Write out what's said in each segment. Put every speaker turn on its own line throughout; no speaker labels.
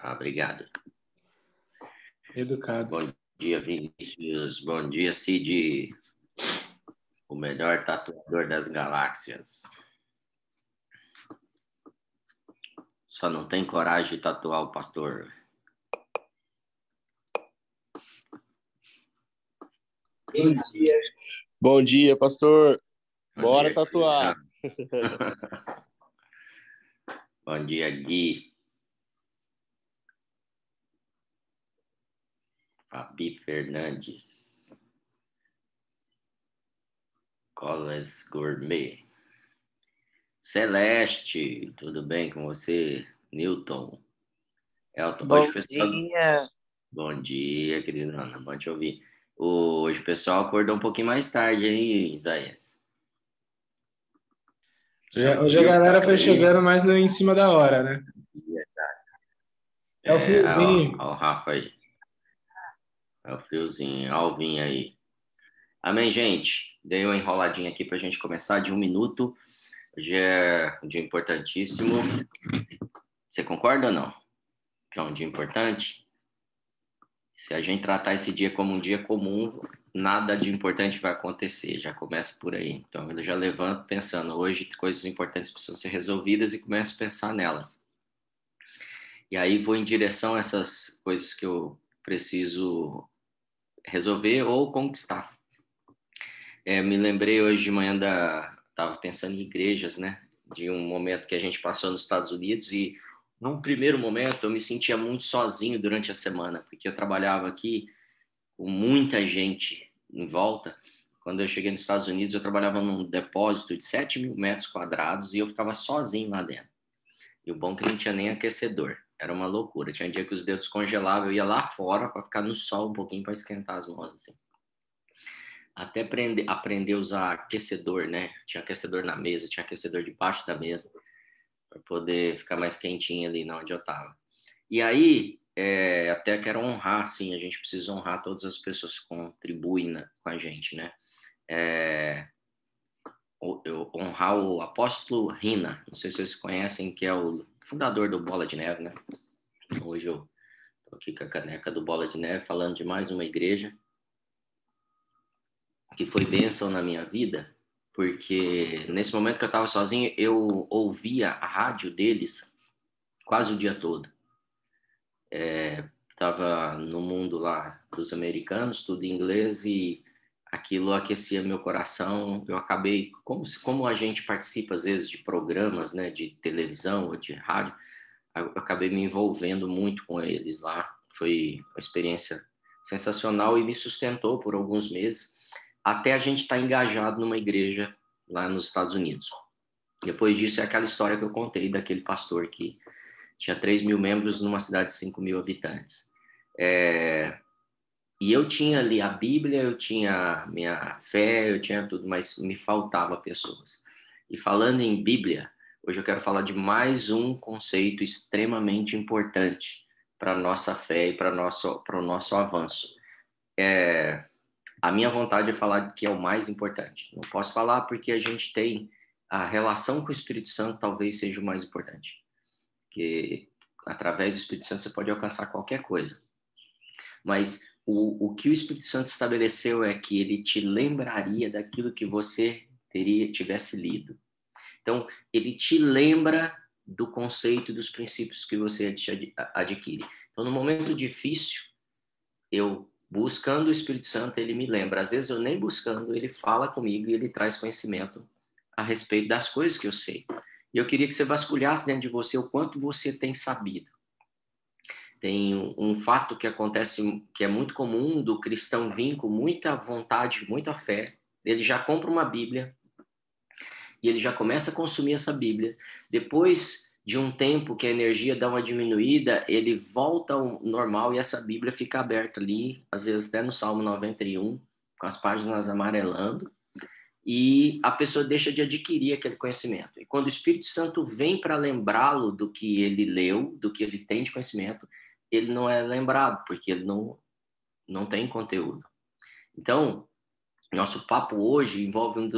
Obrigado.
Educado.
Bom dia, Vinícius. Bom dia, Cid. O melhor tatuador das galáxias. Só não tem coragem de tatuar o pastor.
Bom dia. Bom dia, pastor.
Bom
Bora
dia,
tatuar.
Bom dia, Gui. Fabi Fernandes. Colas Gourmet. Celeste, tudo bem com você? Newton. Elton.
Bom
Hoje, pessoal...
dia.
Bom dia, querida Ana. Bom te ouvir. Hoje o pessoal acordou um pouquinho mais tarde, hein, Isaías?
Hoje a galera foi chegando mais em cima da hora, né? É o friozinho.
Ó, o Rafa aí. É o friozinho. Ó o vinho aí. Amém, gente? Dei uma enroladinha aqui pra gente começar de 1 minuto. Hoje é um dia importantíssimo. Você concorda ou não? Que é um dia importante? Se a gente tratar esse dia como um dia comum, nada de importante vai acontecer. Já começa por aí. Então, eu já levanto pensando, hoje coisas importantes precisam ser resolvidas e começo a pensar nelas. E aí vou em direção a essas coisas que eu preciso resolver ou conquistar. Me lembrei hoje de manhã estava pensando em igrejas, né? De um momento que a gente passou nos Estados Unidos e num primeiro momento eu me sentia muito sozinho durante a semana, porque eu trabalhava aqui com muita gente em volta. Quando eu cheguei nos Estados Unidos, eu trabalhava num depósito de 7.000 metros quadrados e eu ficava sozinho lá dentro. E o bom é que não tinha nem aquecedor. Era uma loucura. Tinha dia que os dedos congelavam, eu ia lá fora para ficar no sol um pouquinho para esquentar as mãos, assim. Até aprender a usar aquecedor, né? Tinha aquecedor na mesa, tinha aquecedor debaixo da mesa, para poder ficar mais quentinho ali onde eu estava. E aí, até quero honrar, sim, a gente precisa honrar todas as pessoas que contribuem com a gente, né? Honrar o apóstolo Rina, não sei se vocês conhecem, que é o fundador do Bola de Neve, né? Hoje eu tô aqui com a caneca do Bola de Neve, falando de mais uma igreja que foi bênção na minha vida, porque nesse momento que eu estava sozinho, eu ouvia a rádio deles quase o dia todo. Estava no mundo lá dos americanos, tudo em inglês, e aquilo aquecia meu coração. Eu acabei, como a gente participa às vezes de programas, né, de televisão ou de rádio, eu acabei me envolvendo muito com eles lá. Foi uma experiência sensacional e me sustentou por alguns meses, até a gente estar engajado numa igreja lá nos Estados Unidos. Depois disso é aquela história que eu contei daquele pastor que tinha 3.000 membros numa cidade de 5.000 habitantes. E eu tinha ali a Bíblia, eu tinha minha fé, eu tinha tudo, mas me faltava pessoas. E falando em Bíblia, hoje eu quero falar de mais um conceito extremamente importante para a nossa fé e para o nosso avanço. A minha vontade é falar que é o mais importante. Não posso falar porque a gente tem a relação com o Espírito Santo, talvez seja o mais importante. Porque através do Espírito Santo você pode alcançar qualquer coisa. Mas o que o Espírito Santo estabeleceu é que ele te lembraria daquilo que você tivesse lido. Então, ele te lembra do conceito, dos princípios que você adquire. Então, no momento difícil, eu buscando o Espírito Santo, ele me lembra. Às vezes, eu nem buscando, ele fala comigo e ele traz conhecimento a respeito das coisas que eu sei. E eu queria que você vasculhasse dentro de você o quanto você tem sabido. Tem um fato que acontece, que é muito comum, do cristão vir com muita vontade, muita fé. Ele já compra uma Bíblia e ele já começa a consumir essa Bíblia. Depois de um tempo que a energia dá uma diminuída, ele volta ao normal e essa Bíblia fica aberta ali, às vezes até no Salmo 91, com as páginas amarelando, e a pessoa deixa de adquirir aquele conhecimento. E quando o Espírito Santo vem para lembrá-lo do que ele leu, do que ele tem de conhecimento, ele não é lembrado, porque ele não tem conteúdo. Então, nosso papo hoje envolve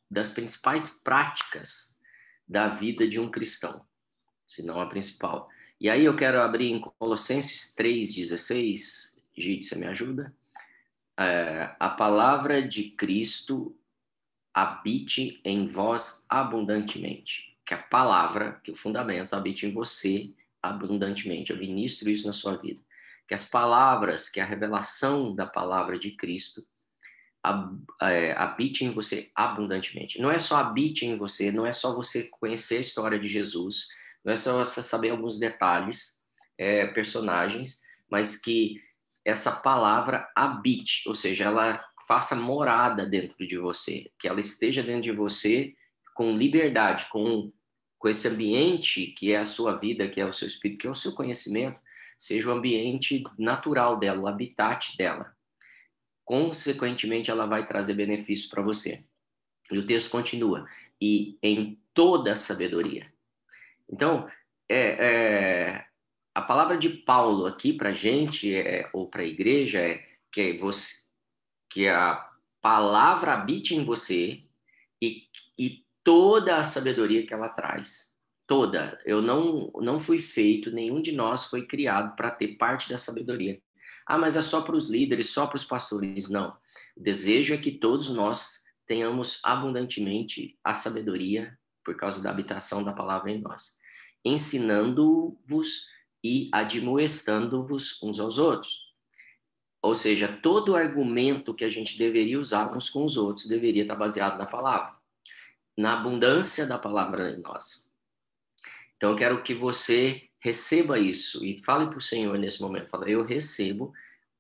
das principais práticas da vida de um cristão. se não a principal. E aí eu quero abrir em Colossenses 3,16. Gide, você me ajuda? A palavra de Cristo habite em vós abundantemente. Que a palavra, que o fundamento, habite em você abundantemente. Eu ministro isso na sua vida. Que as palavras, que a revelação da palavra de Cristo habite em você abundantemente. Não é só habite em você, não é só você conhecer a história de Jesus, não é só você saber alguns detalhes, personagens, mas que essa palavra habite, ou seja, ela faça morada dentro de você, que ela esteja dentro de você com liberdade, com esse ambiente que é a sua vida, que é o seu espírito, que é o seu conhecimento, seja o ambiente natural dela, o habitat dela. Consequentemente, ela vai trazer benefícios para você. E o texto continua. E em toda a sabedoria. Então, a palavra de Paulo aqui para a gente, ou para a igreja, que a palavra habite em você e toda a sabedoria que ela traz. Toda. Eu não fui feito, nenhum de nós foi criado para ter parte da sabedoria. Ah, mas é só para os líderes, só para os pastores. Não. O desejo é que todos nós tenhamos abundantemente a sabedoria por causa da habitação da palavra em nós, ensinando-vos e admoestando-vos uns aos outros. Ou seja, todo argumento que a gente deveria usar uns com os outros deveria estar baseado na palavra, na abundância da palavra em nós. Então, eu quero que você receba isso e fale para o Senhor nesse momento. Fala, eu recebo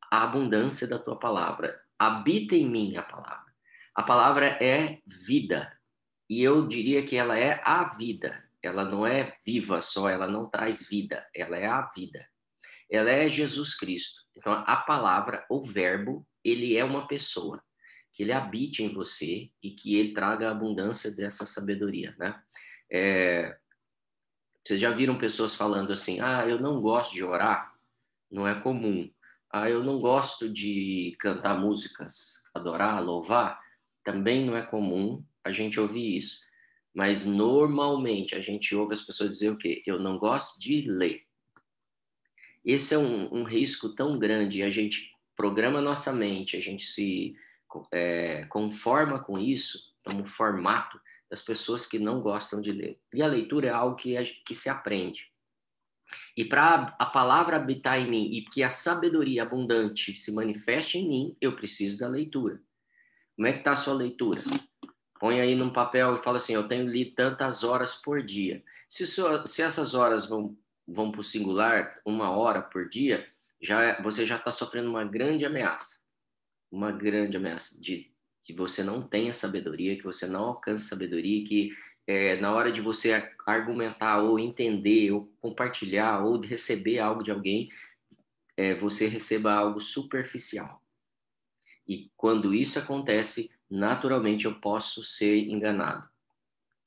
a abundância da tua palavra. Habita em mim a palavra. A palavra é vida. E eu diria que ela é a vida. Ela não é viva só, ela não traz vida. Ela é a vida. Ela é Jesus Cristo. Então, a palavra, o verbo, ele é uma pessoa. Que ele habite em você e que ele traga a abundância dessa sabedoria, né? Vocês já viram pessoas falando assim, eu não gosto de orar? Não é comum. Eu não gosto de cantar músicas, adorar, louvar? Também não é comum a gente ouvir isso. Mas normalmente a gente ouve as pessoas dizer o quê? Eu não gosto de ler. Esse é um risco tão grande, a gente programa nossa mente, a gente se conforma com isso, como formato das pessoas que não gostam de ler. E a leitura é algo que se aprende. E para a palavra habitar em mim e que a sabedoria abundante se manifeste em mim, eu preciso da leitura. Como é que está a sua leitura? Põe aí num papel e fala assim, eu tenho lido tantas horas por dia. Se essas horas vão para o singular, 1 hora por dia, você já está sofrendo uma grande ameaça. Uma grande ameaça de que você não tenha sabedoria, que você não alcance sabedoria, que na hora de você argumentar ou entender ou compartilhar ou receber algo de alguém, você receba algo superficial. E quando isso acontece, naturalmente eu posso ser enganado.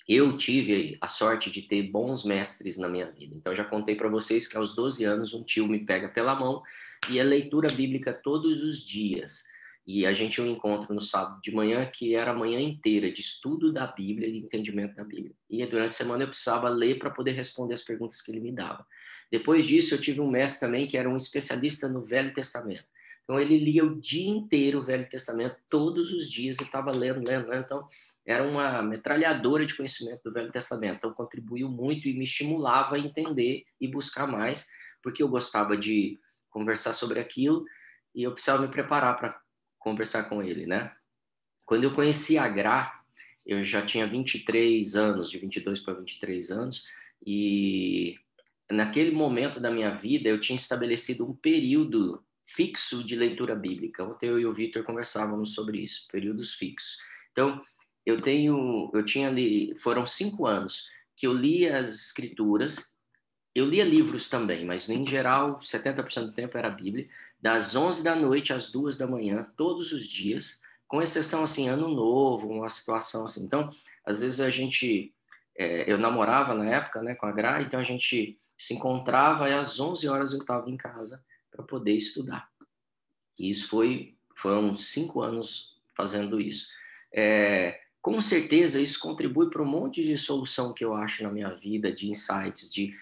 Eu tive a sorte de ter bons mestres na minha vida. Então, eu já contei para vocês que aos 12 anos um tio me pega pela mão e é leitura bíblica todos os dias. E a gente tinha um encontro no sábado de manhã, que era a manhã inteira de estudo da Bíblia e entendimento da Bíblia. E durante a semana eu precisava ler para poder responder as perguntas que ele me dava. Depois disso, eu tive um mestre também que era um especialista no Velho Testamento. Então, ele lia o dia inteiro o Velho Testamento, todos os dias, e estava lendo. Então, era uma metralhadora de conhecimento do Velho Testamento. Então, contribuiu muito e me estimulava a entender e buscar mais, porque eu gostava de conversar sobre aquilo e eu precisava me preparar para conversar com ele, né? Quando eu conheci a Gra, eu já tinha 23 anos, de 22 para 23 anos, e naquele momento da minha vida eu tinha estabelecido um período fixo de leitura bíblica. Ontem eu e o Vitor conversávamos sobre isso, períodos fixos. Então, foram 5 anos que eu lia as escrituras, eu lia livros também, mas em geral, 70% do tempo era a Bíblia, das 11 da noite às 2 da manhã, todos os dias, com exceção, assim, ano novo, uma situação assim. Então, às vezes eu namorava na época, né, com a Gra, então a gente se encontrava e às 11 horas eu estava em casa para poder estudar. E isso foram 5 anos fazendo isso. Com certeza isso contribui para um monte de solução que eu acho na minha vida, de insights, de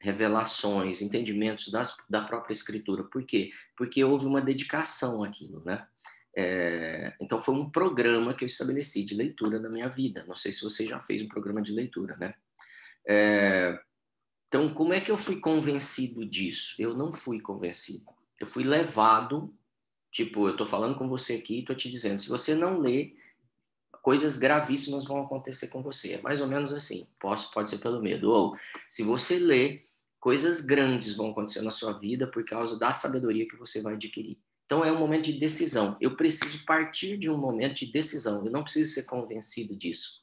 revelações, entendimentos da própria Escritura. Por quê? Porque houve uma dedicação àquilo, né? Então, foi um programa que eu estabeleci de leitura na minha vida. Não sei se você já fez um programa de leitura, né? Então, como é que eu fui convencido disso? Eu não fui convencido. Eu fui levado, tipo, eu estou falando com você aqui e estou te dizendo, se você não ler, coisas gravíssimas vão acontecer com você. É mais ou menos assim. Pode ser pelo medo. Ou, se você ler, coisas grandes vão acontecer na sua vida por causa da sabedoria que você vai adquirir. Então, é um momento de decisão. Eu preciso partir de um momento de decisão. Eu não preciso ser convencido disso.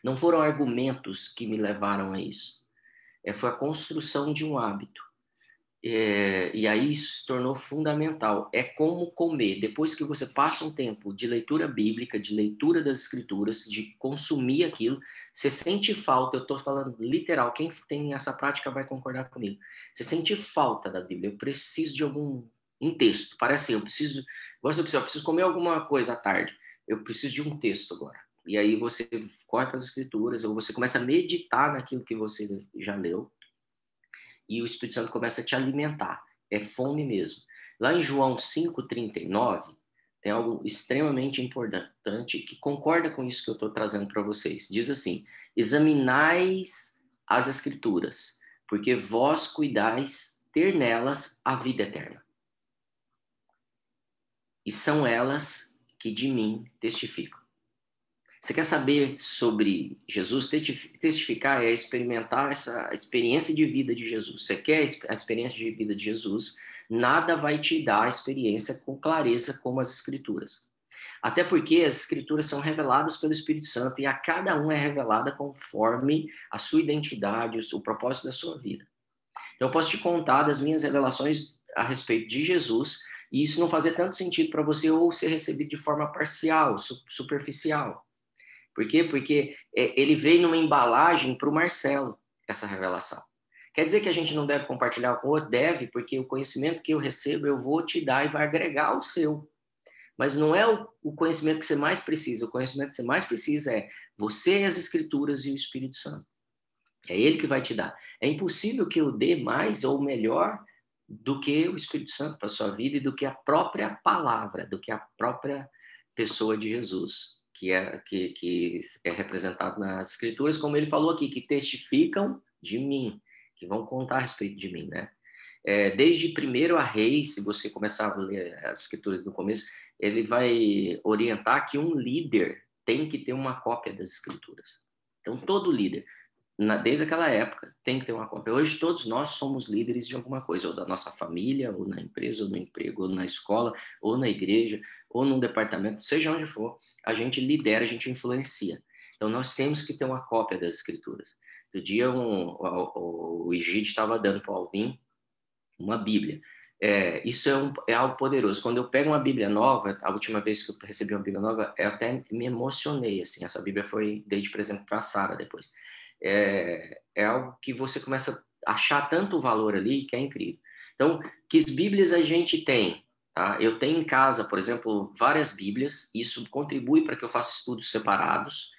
Não foram argumentos que me levaram a isso. Foi a construção de um hábito. E aí isso se tornou fundamental. É como comer. Depois que você passa um tempo de leitura bíblica, de leitura das escrituras, de consumir aquilo, você sente falta. Eu estou falando literal. Quem tem essa prática vai concordar comigo. Você sente falta da Bíblia. Eu preciso de um texto. Parece eu preciso comer alguma coisa à tarde. Eu preciso de um texto agora. E aí você corre para as escrituras, ou você começa a meditar naquilo que você já leu, e o Espírito Santo começa a te alimentar. É fome mesmo. Lá em João 5,39, tem algo extremamente importante que concorda com isso que eu estou trazendo para vocês. Diz assim: examinais as Escrituras, porque vós cuidais ter nelas a vida eterna. E são elas que de mim testificam. Você quer saber sobre Jesus? Testificar é experimentar essa experiência de vida de Jesus. Você quer a experiência de vida de Jesus? Nada vai te dar a experiência com clareza como as Escrituras. Até porque as Escrituras são reveladas pelo Espírito Santo e a cada um é revelada conforme a sua identidade, o propósito da sua vida. Então, eu posso te contar das minhas revelações a respeito de Jesus, e isso não fazer tanto sentido para você ou ser recebido de forma parcial, superficial. Por quê? Porque ele veio numa embalagem para o Marcelo, essa revelação. Quer dizer que a gente não deve compartilhar com o outro? Deve, porque o conhecimento que eu recebo eu vou te dar e vai agregar o seu. Mas não é o conhecimento que você mais precisa. O conhecimento que você mais precisa é você, as Escrituras e o Espírito Santo. É ele que vai te dar. É impossível que eu dê mais ou melhor do que o Espírito Santo para a sua vida e do que a própria palavra, do que a própria pessoa de Jesus, que é representado nas Escrituras, como ele falou aqui, que testificam de mim, que vão contar a respeito de mim, né? Desde 1 Reis, se você começar a ler as Escrituras no começo, ele vai orientar que um líder tem que ter uma cópia das Escrituras. Então, todo líder, desde aquela época, tem que ter uma cópia. Hoje, todos nós somos líderes de alguma coisa, ou da nossa família, ou na empresa, ou no emprego, ou na escola, ou na igreja, ou num departamento, seja onde for, a gente lidera, a gente influencia. Então, nós temos que ter uma cópia das Escrituras. No dia, o Egídio estava dando para o Alvin uma Bíblia. Isso é algo poderoso. Quando eu pego uma Bíblia nova, a última vez que eu recebi uma Bíblia nova, eu até me emocionei, assim. Essa Bíblia dei de presente para a Sara depois. É algo que você começa a achar tanto valor ali que é incrível. Então, que Bíblias a gente tem? Tá? Eu tenho em casa, por exemplo, várias Bíblias. Isso contribui para que eu faça estudos separados.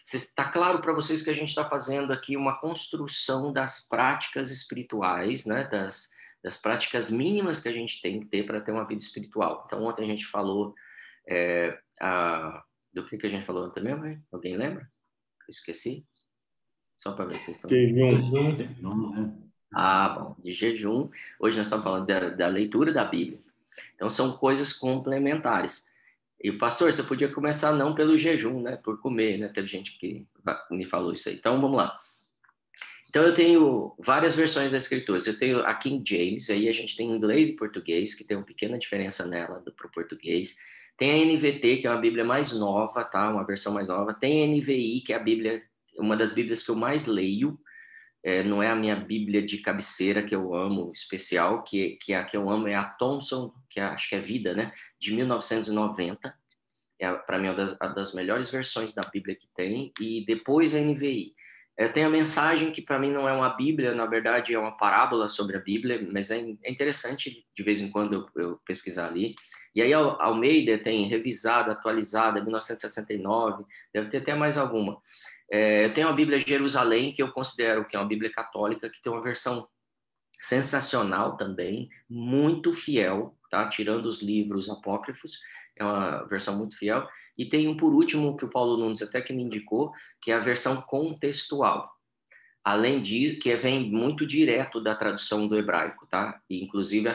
Está claro para vocês que a gente está fazendo aqui uma construção das práticas espirituais, né? Das práticas mínimas que a gente tem que ter para ter uma vida espiritual. Então, ontem a gente falou do que a gente falou ontem mesmo, hein? Alguém lembra? Eu esqueci. Só para ver se vocês estão...
Jejum.
Bom, de jejum. Hoje nós estamos falando da leitura da Bíblia. Então, são coisas complementares. E o pastor, você podia começar não pelo jejum, né? Por comer, né? Teve gente que me falou isso aí. Então, vamos lá. Então, eu tenho várias versões das Escrituras. Eu tenho a King James, aí a gente tem inglês e português, que tem uma pequena diferença nela para o português. Tem a NVT, que é uma Bíblia mais nova, tá? Uma versão mais nova. Tem a NVI, que é a Bíblia, uma das Bíblias que eu mais leio. Não é a minha Bíblia de cabeceira que eu amo, especial, que a que eu amo é a Thompson, acho que é Vida, né? De 1990. Para mim, uma das melhores versões da Bíblia que tem. E depois a NVI. Tem a mensagem que para mim não é uma Bíblia, na verdade é uma parábola sobre a Bíblia, mas é interessante de vez em quando eu pesquisar ali. E aí a Almeida tem revisada, atualizada, 1969, deve ter até mais alguma. Eu tenho a Bíblia Jerusalém, que eu considero que é uma Bíblia católica, que tem uma versão sensacional também, muito fiel, tá? Tirando os livros apócrifos, é uma versão muito fiel. E tem um, por último, que o Paulo Nunes até que me indicou, que é a versão contextual. Além disso, que vem muito direto da tradução do hebraico, tá? E, inclusive,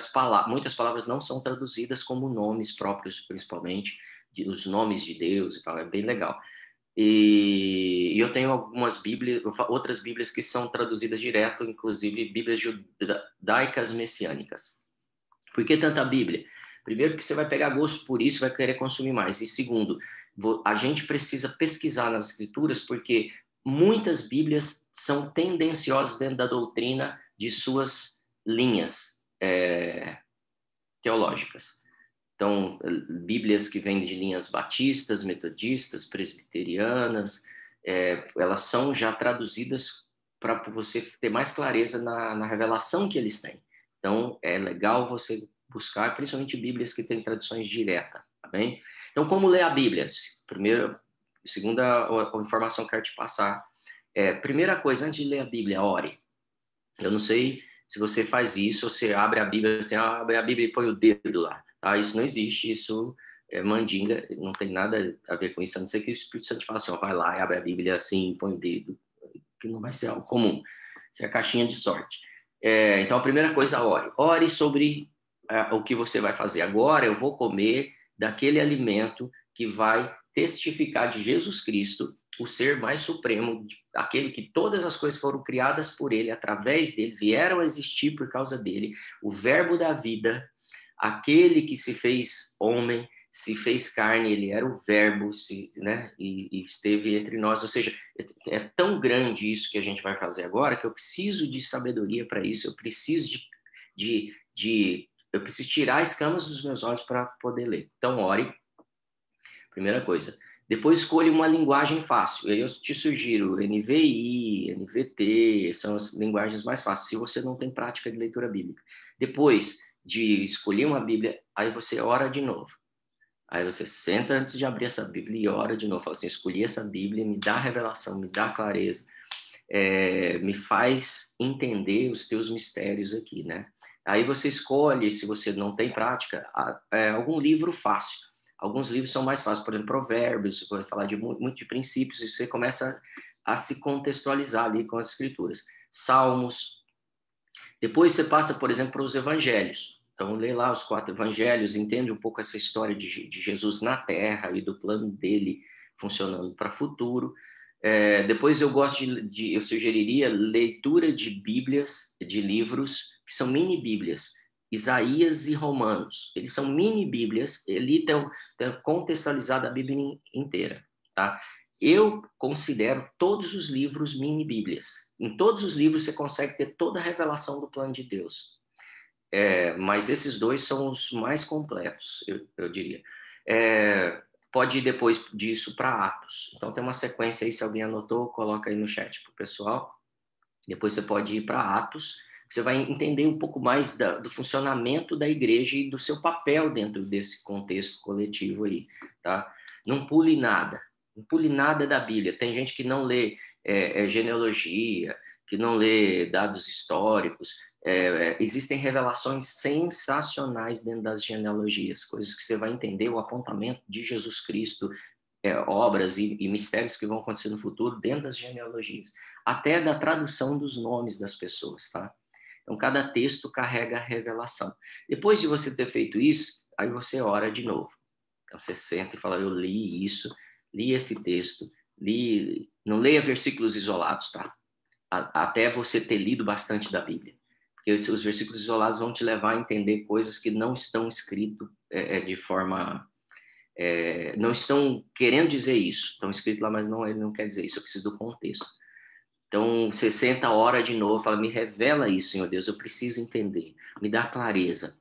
muitas palavras não são traduzidas como nomes próprios, principalmente, os nomes de Deus e tal, é bem legal. E eu tenho algumas Bíblias, outras Bíblias que são traduzidas direto, inclusive Bíblias judaicas messiânicas. Por que tanta Bíblia? Primeiro, que você vai pegar gosto por isso, vai querer consumir mais. E segundo, a gente precisa pesquisar nas Escrituras, porque muitas Bíblias são tendenciosas dentro da doutrina de suas linhas teológicas. Então, Bíblias que vêm de linhas batistas, metodistas, presbiterianas, elas são já traduzidas para você ter mais clareza na revelação que eles têm. Então, é legal você buscar, principalmente Bíblias que têm traduções diretas, tá bem? Então, como ler a Bíblia? Segunda informação que eu quero te passar. Primeira coisa, antes de ler a Bíblia, ore. Eu não sei se você faz isso, você abre a Bíblia, você abre a Bíblia e põe o dedo lá. Tá? Isso não existe, isso é mandinga, não tem nada a ver com isso, a não ser que o Espírito Santo te fala assim, ó, vai lá e abre a Bíblia assim, põe o dedo, que não vai ser algo comum, isso é a caixinha de sorte. Então, a primeira coisa, ore. Ore sobre o que você vai fazer. Agora eu vou comer daquele alimento que vai testificar de Jesus Cristo, o ser mais supremo, aquele que todas as coisas foram criadas por ele, através dele, vieram a existir por causa dele, o verbo da vida, aquele que se fez homem, se fez carne, ele era o verbo, né, e esteve entre nós. Ou seja, é tão grande isso que a gente vai fazer agora, que eu preciso de sabedoria para isso, eu preciso eu preciso tirar as escamas dos meus olhos para poder ler. Então, ore, primeira coisa. Depois escolha uma linguagem fácil. Eu te sugiro NVI, NVT, são as linguagens mais fáceis, se você não tem prática de leitura bíblica. Depois de escolher uma Bíblia, aí você ora de novo. Aí você senta antes de abrir essa Bíblia e ora de novo. Fala assim, escolhi essa Bíblia, me dá revelação, me dá clareza, me faz entender os teus mistérios aqui, né? Aí você escolhe, se você não tem prática, algum livro fácil. Alguns livros são mais fáceis, por exemplo, Provérbios, você vai falar muito de princípios, e você começa a se contextualizar ali com as escrituras. Salmos. Depois você passa, por exemplo, para os evangelhos. Então, lê lá os 4 evangelhos, entende um pouco essa história de Jesus na Terra e do plano dele funcionando para o futuro. Depois eu gosto eu sugeriria leitura de Bíblias, de livros que são mini-bíblias, Isaías e Romanos. Eles são mini-bíblias, ali estão contextualizada a Bíblia inteira, tá? Eu considero todos os livros mini-bíblias. Em todos os livros você consegue ter toda a revelação do plano de Deus. Mas esses dois são os mais completos, eu diria. Pode ir depois disso para Atos. Então tem uma sequência aí, se alguém anotou, coloca aí no chat para o pessoal. Depois você pode ir para Atos, você vai entender um pouco mais do funcionamento da igreja e do seu papel dentro desse contexto coletivo aí, tá? Não pule nada. Não pule nada da Bíblia. Tem gente que não lê genealogia, que não lê dados históricos. Existem revelações sensacionais dentro das genealogias, coisas que você vai entender o apontamento de Jesus Cristo, obras e mistérios que vão acontecer no futuro dentro das genealogias, até da tradução dos nomes das pessoas, tá? Então, cada texto carrega a revelação. Depois de você ter feito isso, aí você ora de novo. Então, você senta e fala, eu li isso, li esse texto, não leia versículos isolados, tá? Até você ter lido bastante da Bíblia. Porque os versículos isolados vão te levar a entender coisas que não estão escritas de forma... não estão querendo dizer isso. Estão escritos lá, mas ele não quer dizer isso. Eu preciso do contexto. Então, você senta a hora de novo, fala, me revela isso, Senhor Deus, eu preciso entender. Me dá clareza.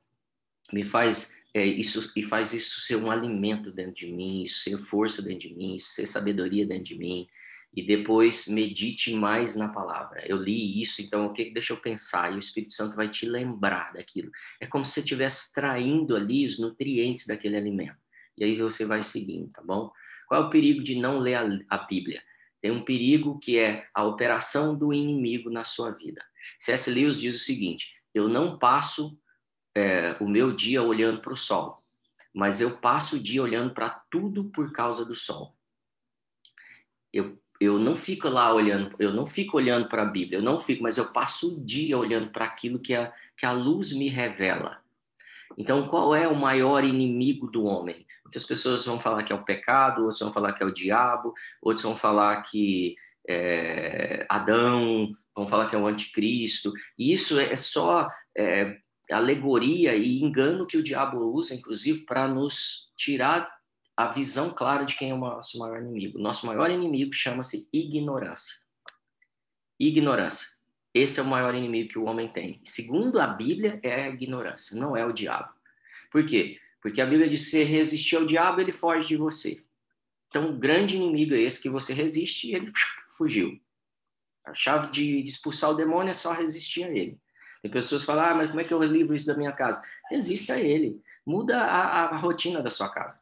Me faz isso, e faz isso ser um alimento dentro de mim, isso ser força dentro de mim, isso ser sabedoria dentro de mim. E depois medite mais na palavra. Eu li isso, então o que deixa eu pensar? E o Espírito Santo vai te lembrar daquilo. É como se você estivesse extraindo ali os nutrientes daquele alimento. E aí você vai seguindo, tá bom? Qual é o perigo de não ler a Bíblia? Tem um perigo que é a operação do inimigo na sua vida. C.S. Lewis diz o seguinte: eu não passo o meu dia olhando para o sol, mas eu passo o dia olhando para tudo por causa do sol. Eu não fico lá olhando, eu não fico olhando para a Bíblia, mas eu passo o dia olhando para aquilo que a luz me revela. Então, qual é o maior inimigo do homem? Muitas pessoas vão falar que é o pecado, outros vão falar que é o diabo, outros vão falar que é Adão, vão falar que é o anticristo. E isso é só alegoria e engano que o diabo usa, inclusive, para nos tirar a visão clara de quem é o nosso maior inimigo. Nosso maior inimigo chama-se ignorância. Ignorância. Esse é o maior inimigo que o homem tem. Segundo a Bíblia, é a ignorância, não é o diabo. Por quê? Porque a Bíblia diz que se resistir ao diabo, ele foge de você. Então, o grande inimigo é esse que você resiste e ele fugiu. A chave de expulsar o demônio é só resistir a ele. Tem pessoas que falam, mas como é que eu livro isso da minha casa? Resista a ele. Muda a rotina da sua casa.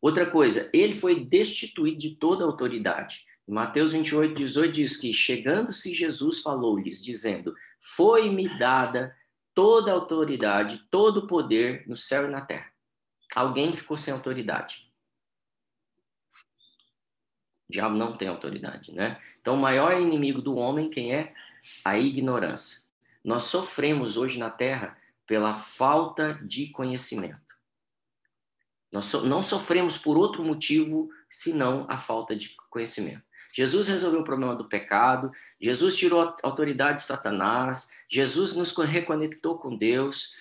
Outra coisa, ele foi destituído de toda a autoridade. Mateus 28, 18 diz que, chegando-se Jesus, falou-lhes, dizendo, foi-me dada toda a autoridade, todo o poder no céu e na terra. Alguém ficou sem autoridade. O diabo não tem autoridade, né? Então, o maior inimigo do homem, quem é? A ignorância. Nós sofremos hoje na terra pela falta de conhecimento. Nós não sofremos por outro motivo, senão a falta de conhecimento. Jesus resolveu o problema do pecado, Jesus tirou a autoridade de Satanás, Jesus nos reconectou com Deus.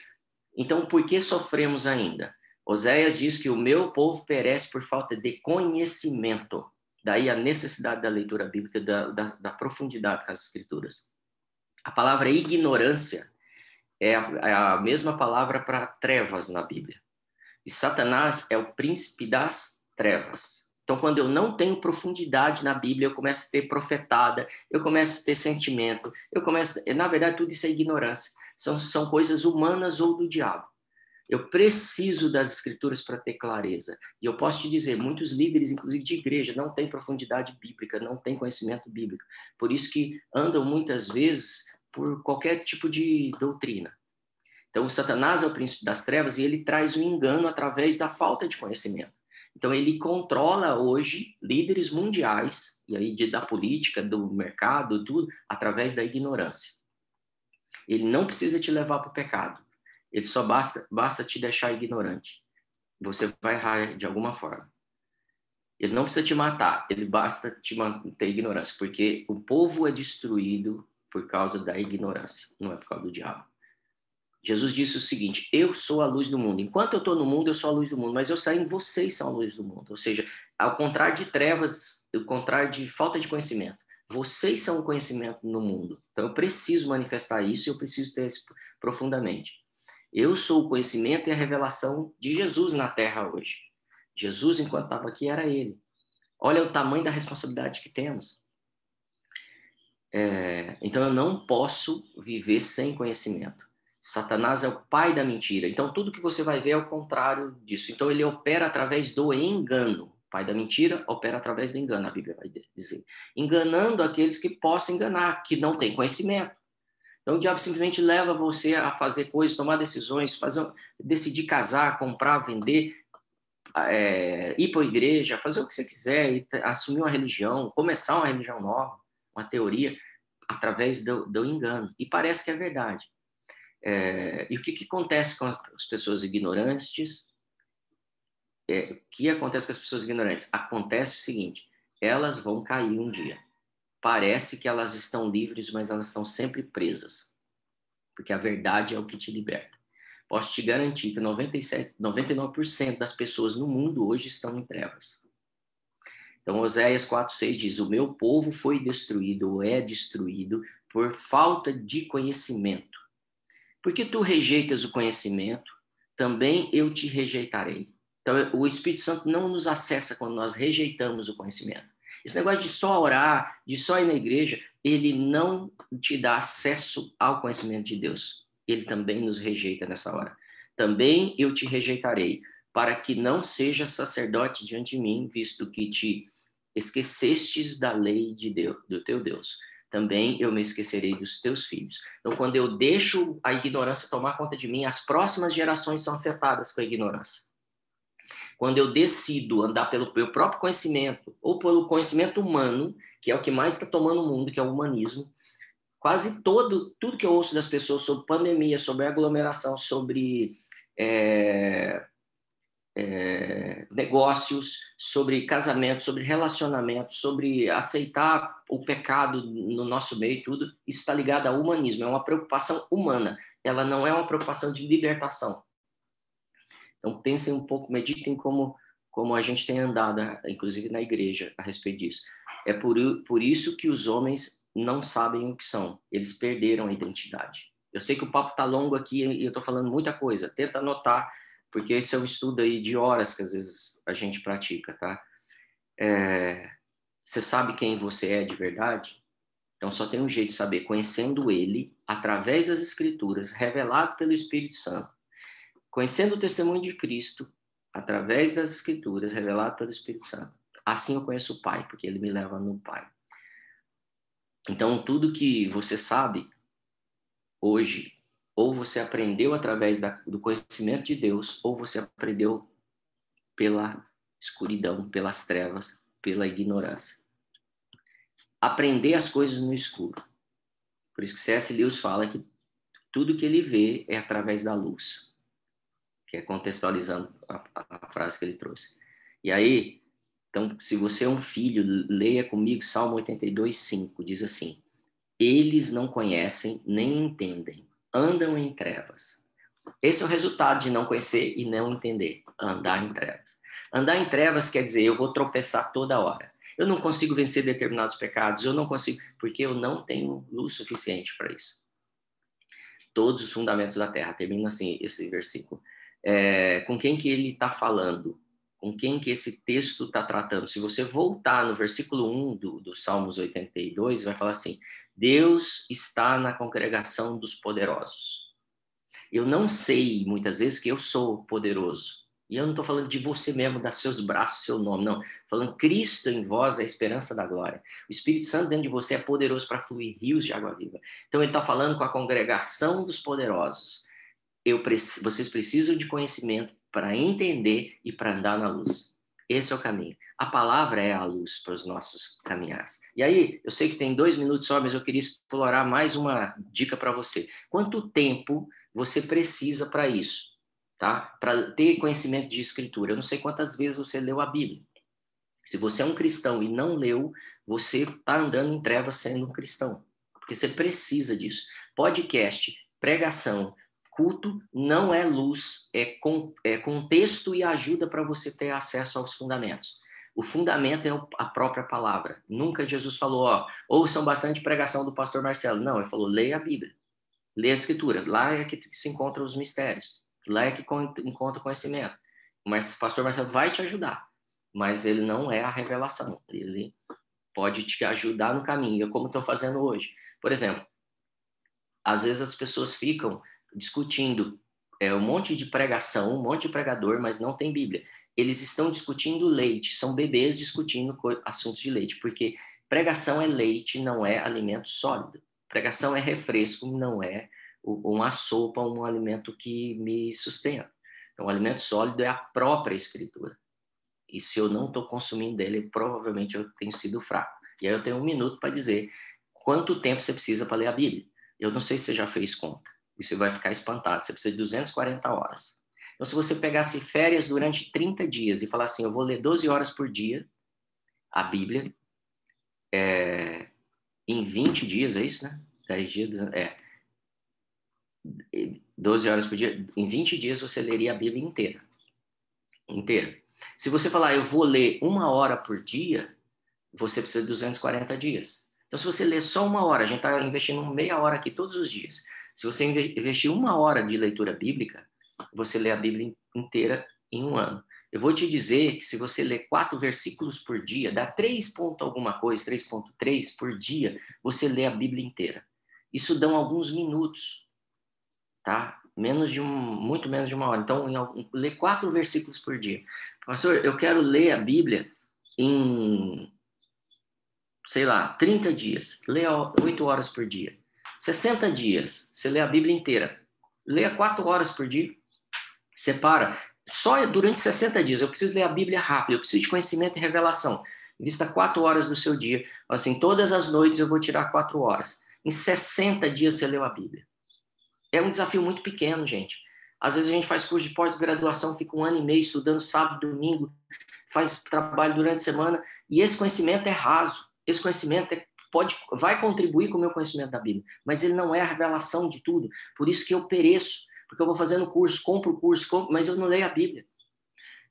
Então, por que sofremos ainda? Oséias diz que o meu povo perece por falta de conhecimento. Daí a necessidade da leitura bíblica, da profundidade com as Escrituras. A palavra ignorância é a mesma palavra para trevas na Bíblia. E Satanás é o príncipe das trevas. Então, quando eu não tenho profundidade na Bíblia, eu começo a ter profetada, eu começo a ter sentimento, na verdade, tudo isso é ignorância. São coisas humanas ou do diabo. Eu preciso das Escrituras para ter clareza. E eu posso te dizer, muitos líderes, inclusive de igreja, não têm profundidade bíblica, não têm conhecimento bíblico. Por isso que andam muitas vezes por qualquer tipo de doutrina. Então, o Satanás é o príncipe das trevas e ele traz o engano através da falta de conhecimento. Então, ele controla hoje líderes mundiais, e aí da política, do mercado, tudo, através da ignorância. Ele não precisa te levar para o pecado. Ele só basta te deixar ignorante. Você vai errar de alguma forma. Ele não precisa te matar, ele basta te manter ignorância, porque o povo é destruído por causa da ignorância, não é por causa do diabo. Jesus disse o seguinte, eu sou a luz do mundo. Enquanto eu estou no mundo, eu sou a luz do mundo, mas eu saio em vocês são a luz do mundo. Ou seja, ao contrário de trevas, ao contrário de falta de conhecimento, vocês são o conhecimento no mundo. Então eu preciso manifestar isso e eu preciso ter isso profundamente. Eu sou o conhecimento e a revelação de Jesus na terra hoje. Jesus, enquanto estava aqui, era ele. Olha o tamanho da responsabilidade que temos. Então eu não posso viver sem conhecimento. Satanás é o pai da mentira. Então, tudo que você vai ver é o contrário disso. Então, ele opera através do engano. O pai da mentira opera através do engano, a Bíblia vai dizer. Enganando aqueles que possam enganar, que não têm conhecimento. Então, o diabo simplesmente leva você a fazer coisas, tomar decisões, decidir casar, comprar, vender, ir para a igreja, fazer o que você quiser, assumir uma religião, começar uma religião nova, uma teoria, através do engano. E parece que é verdade. E o que acontece com as pessoas ignorantes? O que acontece com as pessoas ignorantes? Acontece o seguinte, elas vão cair um dia. Parece que elas estão livres, mas elas estão sempre presas. Porque a verdade é o que te liberta. Posso te garantir que 99% das pessoas no mundo hoje estão em trevas. Então, Oséias 4,6 diz, o meu povo foi destruído, ou é destruído, por falta de conhecimento. Porque tu rejeitas o conhecimento, também eu te rejeitarei. Então, o Espírito Santo não nos acessa quando nós rejeitamos o conhecimento. Esse negócio de só orar, de só ir na igreja, ele não te dá acesso ao conhecimento de Deus. Ele também nos rejeita nessa hora. Também eu te rejeitarei, para que não sejas sacerdote diante de mim, visto que te esquecestes da lei de Deus, do teu Deus, também eu me esquecerei dos teus filhos. Então, quando eu deixo a ignorância tomar conta de mim, as próximas gerações são afetadas com a ignorância. Quando eu decido andar pelo meu próprio conhecimento, ou pelo conhecimento humano, que é o que mais está tomando o mundo, que é o humanismo, quase tudo que eu ouço das pessoas sobre pandemia, sobre aglomeração, sobre negócios, sobre casamento, sobre relacionamento, sobre aceitar o pecado no nosso meio e tudo, isso está ligado ao humanismo, é uma preocupação humana, ela não é uma preocupação de libertação. Então pensem um pouco, meditem como a gente tem andado, inclusive na igreja, a respeito disso. É por isso que os homens não sabem o que são, eles perderam a identidade. Eu sei que o papo está longo aqui e eu estou falando muita coisa, tenta anotar, porque esse é um estudo aí de horas que às vezes a gente pratica, tá? Você sabe quem você é de verdade? Então só tem um jeito de saber, conhecendo ele, através das Escrituras, revelado pelo Espírito Santo, conhecendo o testemunho de Cristo, através das Escrituras, revelado pelo Espírito Santo. Assim eu conheço o Pai, porque ele me leva no Pai. Então tudo que você sabe hoje, ou você aprendeu através do conhecimento de Deus, ou você aprendeu pela escuridão, pelas trevas, pela ignorância. Aprender as coisas no escuro. Por isso que C.S. Lewis fala que tudo que ele vê é através da luz, que é contextualizando a frase que ele trouxe. E aí, então, se você é um filho, leia comigo Salmo 82:5, diz assim: eles não conhecem nem entendem, andam em trevas. Esse é o resultado de não conhecer e não entender, andar em trevas. Andar em trevas quer dizer, eu vou tropeçar toda hora. Eu não consigo vencer determinados pecados, eu não consigo, porque eu não tenho luz suficiente para isso. Todos os fundamentos da terra, termina assim esse versículo. Com quem que ele está falando? Com quem que esse texto está tratando? Se você voltar no versículo 1 do Salmos 82, vai falar assim, Deus está na congregação dos poderosos. Eu não sei, muitas vezes, que eu sou poderoso. E eu não estou falando de você mesmo, dar seus braços, seu nome, não. Falando Cristo em vós, a esperança da glória. O Espírito Santo dentro de você é poderoso para fluir rios de água viva. Então ele está falando com a congregação dos poderosos. Vocês precisam de conhecimento para entender e para andar na luz. Esse é o caminho. A palavra é a luz para os nossos caminhares. E aí, eu sei que tem 2 minutos só, mas eu queria explorar mais uma dica para você. Quanto tempo você precisa para isso? Tá? Para ter conhecimento de escritura. Eu não sei quantas vezes você leu a Bíblia. Se você é um cristão e não leu, você está andando em trevas sendo um cristão. Porque você precisa disso. Podcast, pregação, culto não é luz, é contexto e ajuda para você ter acesso aos fundamentos. O fundamento é a própria palavra. Nunca Jesus falou, ouçam bastante pregação do pastor Marcelo. Não, ele falou, leia a Bíblia. Leia a Escritura. Lá é que se encontram os mistérios. Lá é que encontra o conhecimento. Mas o pastor Marcelo vai te ajudar. Mas ele não é a revelação. Ele pode te ajudar no caminho, como estou fazendo hoje. Por exemplo, às vezes as pessoas ficam discutindo um monte de pregação, um monte de pregador, mas não tem Bíblia. Eles estão discutindo leite, são bebês discutindo assuntos de leite, porque pregação é leite, não é alimento sólido. Pregação é refresco, não é uma sopa, um alimento que me sustenta. Então, o alimento sólido é a própria Escritura. E se eu não estou consumindo dele, provavelmente eu tenho sido fraco. E aí eu tenho 1 minuto para dizer quanto tempo você precisa para ler a Bíblia. Eu não sei se você já fez conta. E você vai ficar espantado. Você precisa de 240 horas. Então, se você pegasse férias durante 30 dias e falar assim, eu vou ler 12 horas por dia a Bíblia, em 20 dias, é isso, né? 10 dias, 12 horas por dia. Em 20 dias você leria a Bíblia inteira. Inteira. Se você falar, eu vou ler 1 hora por dia, você precisa de 240 dias. Então, se você ler só 1 hora, a gente está investindo meia hora aqui todos os dias. Se você investir 1 hora de leitura bíblica, você lê a Bíblia inteira em 1 ano. Eu vou te dizer que se você ler 4 versículos por dia, dá 3 ponto alguma coisa, 3,3 por dia, você lê a Bíblia inteira. Isso dão alguns minutos, tá? Muito menos de 1 hora. Então, lê 4 versículos por dia. Pastor, eu quero ler a Bíblia em sei lá, 30 dias, leia 8 horas por dia. 60 dias, você lê a Bíblia inteira. Leia 4 horas por dia. Separa. Só durante 60 dias, eu preciso ler a Bíblia rápido, eu preciso de conhecimento e revelação. Invista 4 horas do seu dia. Assim, todas as noites eu vou tirar 4 horas. Em 60 dias você leu a Bíblia. É um desafio muito pequeno, gente. Às vezes a gente faz curso de pós-graduação, fica 1 ano e meio estudando sábado, domingo, faz trabalho durante a semana, e esse conhecimento é raso. Esse conhecimento vai contribuir com o meu conhecimento da Bíblia, mas ele não é a revelação de tudo. Por isso que eu pereço, porque eu vou fazendo curso, compro o curso, mas eu não leio a Bíblia.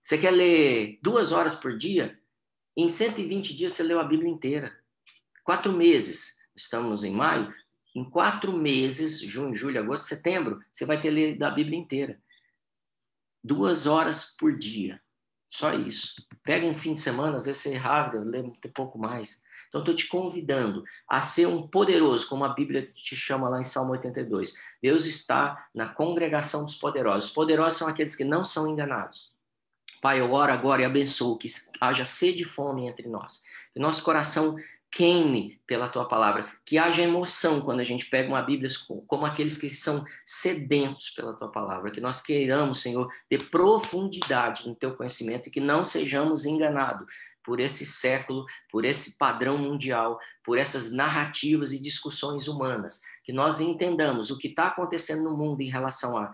Você quer ler 2 horas por dia? Em 120 dias você leu a Bíblia inteira. 4 meses, estamos em maio, em 4 meses, junho, julho, agosto, setembro, você vai ter lido a Bíblia inteira. 2 horas por dia. Só isso. Pega um fim de semana, às vezes você rasga, lê um pouco mais. Então, estou te convidando a ser um poderoso, como a Bíblia te chama lá em Salmo 82. Deus está na congregação dos poderosos. Os poderosos são aqueles que não são enganados. Pai, eu oro agora e abençoo que haja sede e fome entre nós. Que nosso coração queime pela tua palavra. Que haja emoção quando a gente pega uma Bíblia como aqueles que são sedentos pela tua palavra. Que nós queiramos, Senhor, ter profundidade no teu conhecimento e que não sejamos enganados por esse século, por esse padrão mundial, por essas narrativas e discussões humanas. Que nós entendamos o que está acontecendo no mundo em relação a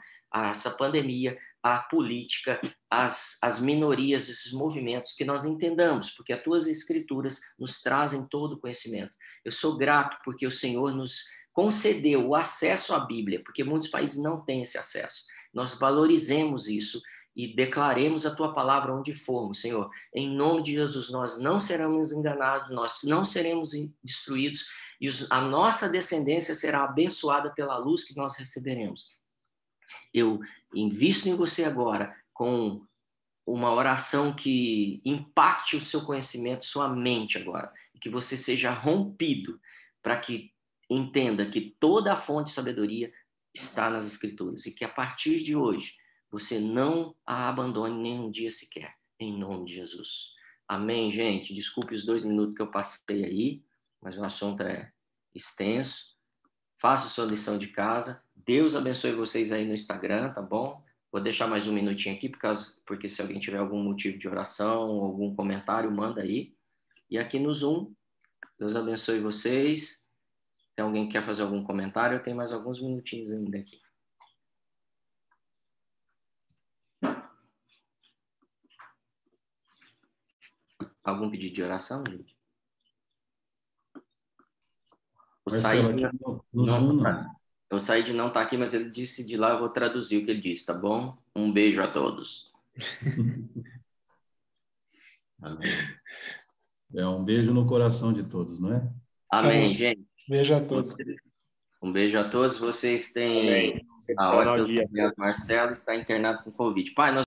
essa pandemia, a política, as minorias, esses movimentos, que nós entendamos, porque as tuas escrituras nos trazem todo o conhecimento. Eu sou grato porque o Senhor nos concedeu o acesso à Bíblia, porque muitos países não têm esse acesso. Nós valorizemos isso e declaremos a tua palavra onde formos, Senhor. Em nome de Jesus, nós não seremos enganados, nós não seremos destruídos e a nossa descendência será abençoada pela luz que nós receberemos. Eu invisto em você agora com uma oração que impacte o seu conhecimento, sua mente agora, e que você seja rompido para que entenda que toda a fonte de sabedoria está nas Escrituras e que a partir de hoje você não a abandone nem um dia sequer, em nome de Jesus. Amém, gente? Desculpe os 2 minutos que eu passei aí, mas o assunto é extenso. Faça sua lição de casa. Deus abençoe vocês aí no Instagram, tá bom? Vou deixar mais um minutinho aqui, porque se alguém tiver algum motivo de oração, algum comentário, manda aí. E aqui no Zoom, Deus abençoe vocês. Tem alguém que quer fazer algum comentário? Eu tenho mais alguns minutinhos ainda aqui. Algum pedido de oração, gente? O
Marcelo, aqui no Zoom, não.
O Said não está aqui, mas ele disse de lá, eu vou traduzir o que ele disse, tá bom? Um beijo a todos.
Um beijo no coração de todos, não é?
Amém, gente.
Beijo a todos.
Um beijo a todos. Vocês têm a hora que Marcelo está internado com Covid. Pai, nós